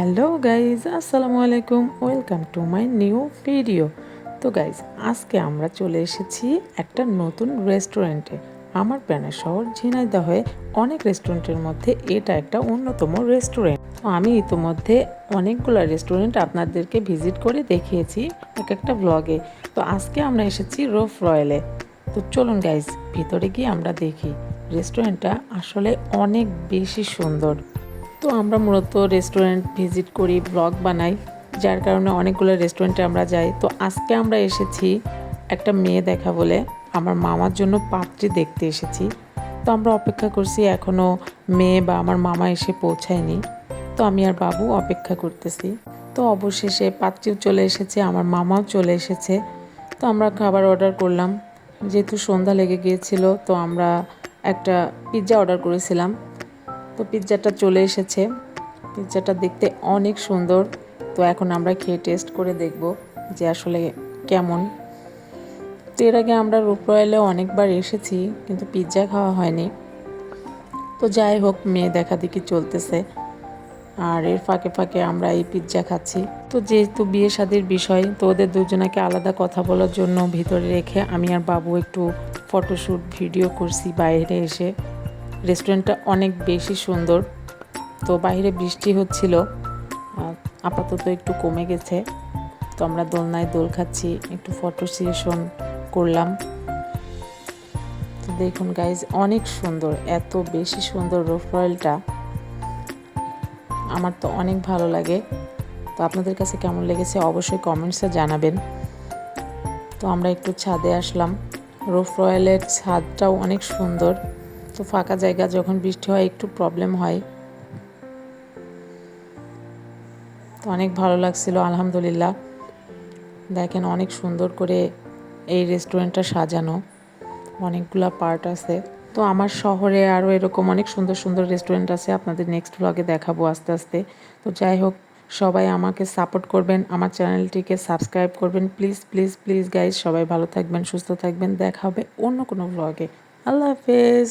Hello guys, আসসালামু আলাইকুম। Welcome to my new video. তো গাইজ, আজকে আমরা চলে এসেছি একটা নতুন রেস্টুরেন্টে। আমার প্রাণের শহর ঝিনাইদহে অনেক রেস্টুরেন্টের মধ্যে এটা একটা অন্যতম রেস্টুরেন্ট। তো আমি ইতোমধ্যে অনেকগুলো রেস্টুরেন্ট আপনাদেরকে ভিজিট করে দেখিয়েছি এক একটা ব্লগে। তো আজকে আমরা এসেছি রোফ রয়্যালে। তো চলুন গাইজ, ভিতরে গিয়ে আমরা দেখি। রেস্টুরেন্টটা আসলে অনেক বেশি সুন্দর। তো আমরা মূলত রেস্টুরেন্ট ভিজিট করি, ব্লগ বানাই, যার কারণে অনেকগুলো রেস্টুরেন্টে আমরা যাই। তো আজকে আমরা এসেছি একটা মেয়ে দেখা বলে, আমার মামার জন্য পাত্রী দেখতে এসেছি। তো আমরা অপেক্ষা করছি, এখনও মেয়ে বা আমার মামা এসে পৌঁছায়নি। তো আমি আর বাবু অপেক্ষা করতেছি। তো অবশেষে পাত্রীও চলে এসেছে, আমার মামাও চলে এসেছে। তো আমরা খাবার অর্ডার করলাম। যেহেতু সন্ধ্যা লেগে গিয়েছিল, তো আমরা একটা পিৎজা অর্ডার করেছিলাম। তো পিৎজাটা চলে এসেছে। পিৎজাটা দেখতে অনেক সুন্দর। তো এখন আমরা খেয়ে টেস্ট করে দেখব যে আসলে কেমন। তো এর আগে আমরা রূপ রয়্যালে অনেকবার এসেছি, কিন্তু পিৎজা খাওয়া হয়নি। তো যাই হোক, মেয়ে দেখা দেখি চলতেছে, আর এর ফাঁকে ফাঁকে আমরা এই পিৎজা খাচ্ছি। তো যেহেতু বিয়ে শাদির বিষয়, তো ওদের দুজনাকে আলাদা কথা বলার জন্য ভিতরে রেখে আমি আর বাবু একটু ফটোশ্যুট ভিডিও করছি বাইরে এসে। রেস্টুরেন্টটা অনেক বেশি সুন্দর। তো বাইরে বৃষ্টি হচ্ছিল, আপাতত একটু কমে গেছে। তো আমরা দোলনায় দোল খাচ্ছি, একটু ফটো সেশন করলাম। তো দেখুন গাইজ, অনেক সুন্দর, এত বেশি সুন্দর রোফ রয়্যালটা। আমার তো অনেক ভালো লাগে। তো আপনাদের কাছে কেমন লেগেছে অবশ্যই কমেন্টসে জানাবেন। তো আমরা একটু ছাদে আসলাম। রোফ রয়্যালের ছাদটাও অনেক সুন্দর। তো ফাঁকা জায়গা, যখন বৃষ্টি হয় একটু প্রবলেম হয়। তো অনেক ভালো লাগছিল, আলহামদুলিল্লাহ। দেখেন অনেক সুন্দর করে এই রেস্টুরেন্টটা সাজানো, অনেকগুলা পার্ট আছে। তো আমার শহরে আরও এরকম অনেক সুন্দর সুন্দর রেস্টুরেন্ট আছে, আপনাদের নেক্সট ব্লগে দেখাবো আস্তে আস্তে। তো যাই হোক, সবাই আমাকে সাপোর্ট করবেন, আমার চ্যানেলটিকে সাবস্ক্রাইব করবেন, প্লিজ প্লিজ প্লিজ গাইজ। সবাই ভালো থাকবেন, সুস্থ থাকবেন, দেখা হবে অন্য কোনো ব্লগে। আল্লাহ হাফেজ।